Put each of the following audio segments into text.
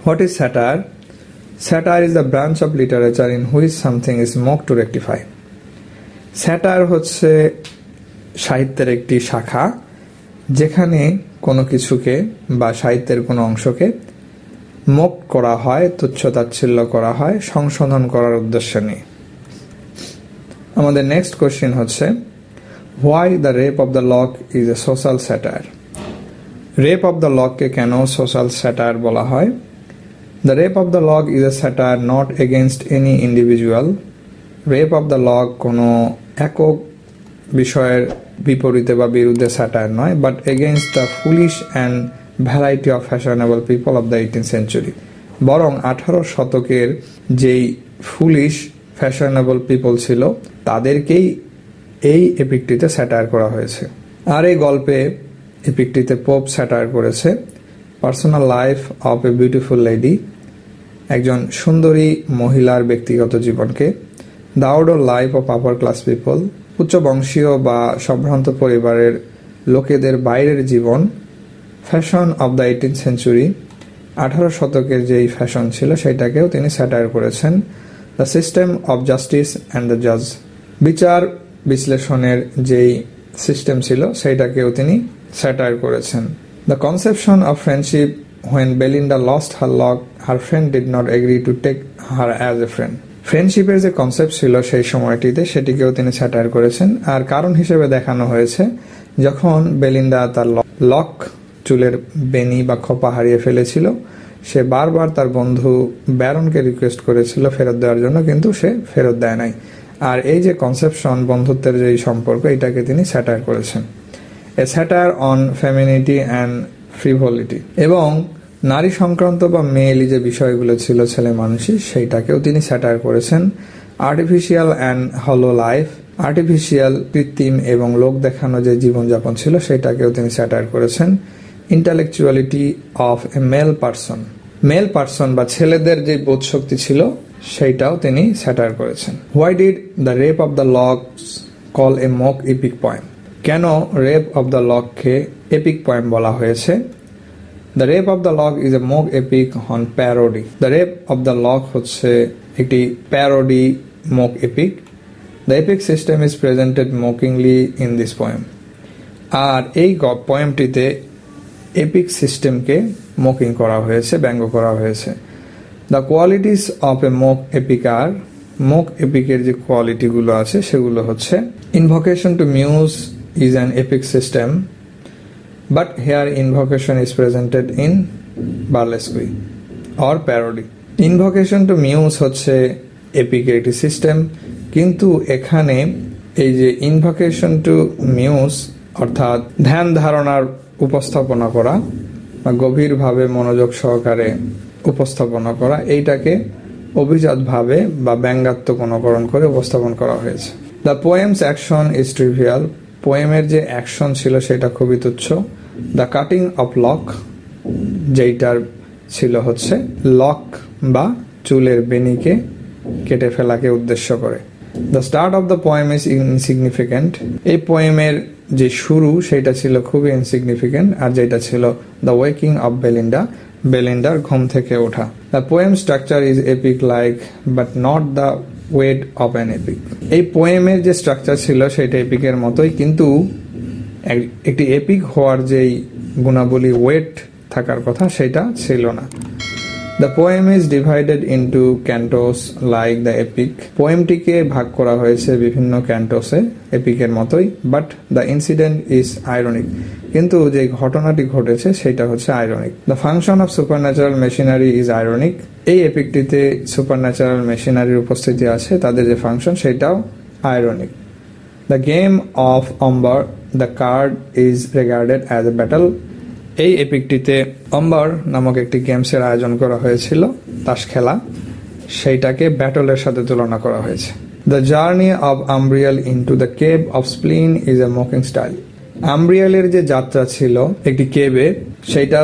What is satire? Satire is the branch of literature in which something is mocked to rectify. Satire হচ্ছে সাহিত্যের একটি শাখা যেখানে কোনো কিছুকে বা সাহিত্যের কোনো অংশকে মক করা হয়, তুচ্ছ-তাচ্ছিল্য করা হয় সংশোধন করার উদ্দেশ্য নিয়ে। আমাদের নেক্সট কোশ্চেন হচ্ছে why the rape of the lock is a social satire. Rape of the lock কে কেন social satire বলা হয়? The rape of the lock is a satire not against any individual. Rape of the lock কোনো একক বিষয়ের বিপরীতে বা বিরুদ্ধে satire নয়, but against the foolish and variety of fashionable people of the 18th century. বরং 18 শতকের যেই ফুলিশ ফ্যাশনেবল পিপল ছিল তাদেরকেই এই এপিকটিতে স্যাটায়ার করা হয়েছে। আর এই গল্পে এপিকটিতে পোপ স্যাটায়ার করেছে personal life of a beautiful lady, একজন সুন্দরী মহিলার ব্যক্তিগত জীবনকে, the outdoor life of upper class people, উচ্চ বংশীয় বা সম্ভ্রান্ত পরিবারের লোকেদের বাইরের জীবন, fashion of the 18th century, 18 শতকের যেই ফ্যাশন ছিল সেটাকেও তিনি স্যাটায়ার করেছেন, the system of justice and the জাজ, বিচার বিশ্লেষণের যেই সিস্টেম ছিল সেইটাকেও তিনি স্যাটায়ার করেছেন। The conception of friendship when Belinda lost her lock, her friend did not agree to take her as a friend. ফ্রেন্ডশিপের যে কনসেপ্ট ছিল সেই সময়টিতে সেটিকেও তিনি স্যাটায়ার করেছেন। আর কারণ হিসেবে দেখানো হয়েছে যখন বেলিন্ডা তার লক চুলের বেনি বা খোপা হারিয়ে ফেলেছিল, সে বারবার তার বন্ধু ব্যারনকে রিকোয়েস্ট করেছিল ফেরত দেওয়ার জন্য, কিন্তু সে ফেরত দেয় নাই। আর এই যে কনসেপশন, বন্ধুত্বের যে সম্পর্ক, এটাকে তিনি স্যাটায়ার করেছেন। এ স্যাটায়ার অন ফেমিনিটি অ্যান্ড ফ্রিভলিটি, এবং নারী সংক্রান্ত বা মেয়েলি যে বিষয়গুলো ছিল ছেলে মানুষই, সেইটাকেও তিনি স্যাটায়ার করেছেন। আর্টিফিশিয়াল অ্যান্ড হলো লাইফ, আর্টিফিশিয়াল কৃত্রিম এবং লোক দেখানো যে জীবনযাপন ছিল সেটাকেও তিনি স্যাটায়ার করেছেন। Intellectuality of a male person বা ছেলেদের যে বোধশক্তি ছিল সেইটাও তিনি স্যাটায়ার করেছেন। Why did the rape of the locks call a mock epic poem? কেন রেপ অফ দ্য লককে এপিক পয়েম বলা হয়েছে? The rape of the lock is a mock epic on parody. The rape of the lock হচ্ছে একটি parody mock epic. The epic system is presented mockingly in this poem. আর এই পোয়েমটিতে epic সিস্টেমকে mocking করা হয়েছে, ব্যঙ্গ করা হয়েছে। The qualities of a mock epic আর, মক এপিকের যে কোয়ালিটিগুলো আছে সেগুলো হচ্ছে invocation to muse is an epic system, but here invocation is presented in burlesque or parody. Invocation to muse হচ্ছে এপিকের একটি সিস্টেম, কিন্তু এখানে এই যে ইনভোকেশন টু মিউজ অর্থাৎ ধ্যান ধারণার উপস্থাপনা করা বা গভীরভাবে মনোযোগ সহকারে উপস্থাপনা করা, এইটাকে অভিজাতভাবে বা ব্যঙ্গাত্মক অনুকরণ করে উপস্থাপন করা হয়েছে। The poem's action is trivial, পোয়েমের যে অ্যাকশন ছিল সেটা খুবই তুচ্ছ। দ্য কাটিং অফ লক, যেইটার ছিল হচ্ছে লক বা চুলের বেনিকে কেটে ফেলাকে উদ্দেশ্য করে। The start of the poem is insignificant, এই পোয়েমের যে শুরু সেটা ছিল খুবই ইনসিগনিফিকেন্ট, আর যেটা ছিল দ্য ওয়েকিং অফ বেলিন্ডার ঘুম থেকে ওঠা। The poem structure is epic like but not the weight of an epic, এই পোয়েমের যে স্ট্রাকচার ছিল সেটা এপিকের মতোই, কিন্তু একটি এপিক হওয়ার যেই গুণাবলী ওয়েট থাকার কথা সেটা ছিল না। The poem is divided into cantos like the epic, পোয়েমটিকে ভাগ করা হয়েছে বিভিন্ন ক্যান্টোসে এপিকের মতোই, but the incident is ironic, কিন্তু যে ঘটনাটি ঘটেছে সেটা হচ্ছে ironic. The function of supernatural machinery is ironic, এই এপিকটিতে সুপারন্যাচারাল মেশিনারির উপস্থিতি আছে, তাদের যে ফাংশন সেটাও ironic. The game of ombre the card is regarded as a battle, এই এপিকটিতে অম্বার নামক একটি গেমসের আয়োজন করা হয়েছিল, তাস খেলা, সেইটাকে ব্যাটলের সাথে তুলনা করা হয়েছে। The journey of Umbriel into the cave of spleen is a mocking style, আমব্রিয়ালের যে যাত্রা ছিল একটি কেবে, সেইটা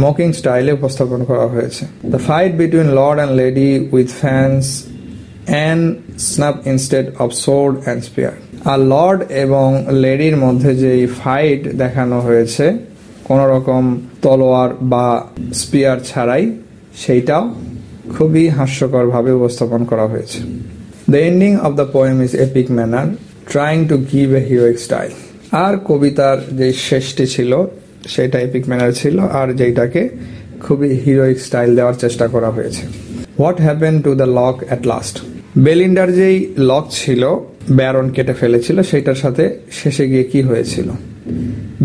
মকিং স্টাইলে উপস্থাপন করা হয়েছে। The fight between lord and lady with fans and snap instead of sword and spear, আর লর্ড এবং লেডির মধ্যে যে ফাইট দেখানো হয়েছে কোন রকম তলোয়ার বা স্পিয়ার ছাড়াই, সেইটাও খুবই হাস্যকরভাবে উপস্থাপন করা হয়েছে। The ending of the poem is epic manner, trying to give a heroic style. আর কবিতার যে শেষটি ছিল সেটা এপিক ম্যানার ছিল, আর যেটাকে খুবই হিরোইক স্টাইল দেওয়ার চেষ্টা করা হয়েছে। What happened to the lock at last? বেলিন্ডার যেই লক ছিল ব্যারন কেটে ফেলেছিল, সেটার সাথে শেষে গিয়ে কি হয়েছিল?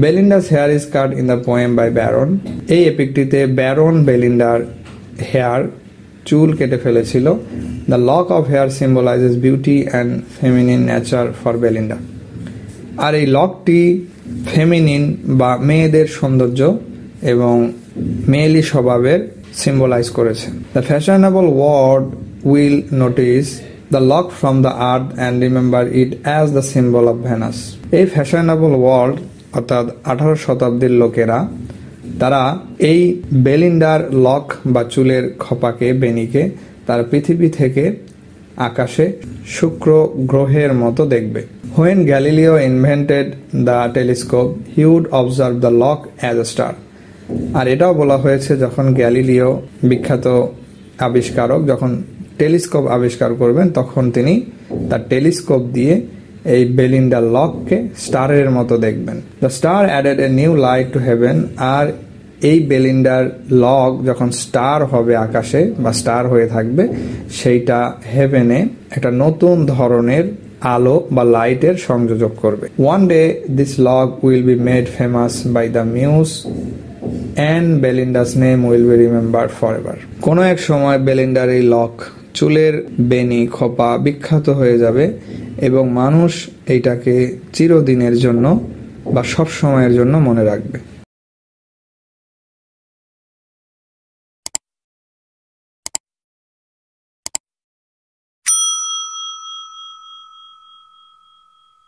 Belinda's hair is cut in the poem by Baron. এই এপিকটিতে ব্যারন বেলিন্ডার হেয়ার চুল কেটে ফেলেছিল। The lock of hair symbolises beauty and feminine nature for Belinda. আর এই লকটি ফেমিনিন বা মেয়েদের সৌন্দর্য এবং মেয়েলি স্বভাবের সিম্বলাইজ করেছে। The fashionable world will notice the lock from the earth and remember it as the symbol of venous. এই ফ্যাশনেবল ওয়ার্ল্ড অর্থাৎ 18 শতাব্দীর লোকেরা তারা এই বেলিন্ডার লক বা চুলের খোপাকে বেনিকে তারা পৃথিবী থেকে আকাশে শুক্র গ্রহের মতো দেখবে। When Galileo invented the telescope, he would observe the lock as a star. আর এটাও বলা হয়েছে যখন গ্যালিলিও বিখ্যাত আবিষ্কারক যখন টেলিস্কোপ আবিষ্কার করবেন তখন তিনি তার টেলিস্কোপ দিয়ে এই বেলিন্ডার লককে স্টারের মতো দেখবেন। The star added a new light to heaven. আর এই বেলিন্ডার লক যখন স্টার হবে আকাশে বা স্টার হয়ে থাকবে, সেইটা হেভেনে একটা নতুন ধরনের আলো বা লাইটের সংযোজক করবে। One day this lock will be made famous by the muse and Belinda's name will be remembered for ever. কোনো এক সময় বেলিন্ডার এই লক চুলের বেনি খোপা বিখ্যাত হয়ে যাবে এবং মানুষ এইটাকে চিরদিনের জন্য বা সব সময়ের জন্য মনে রাখবে।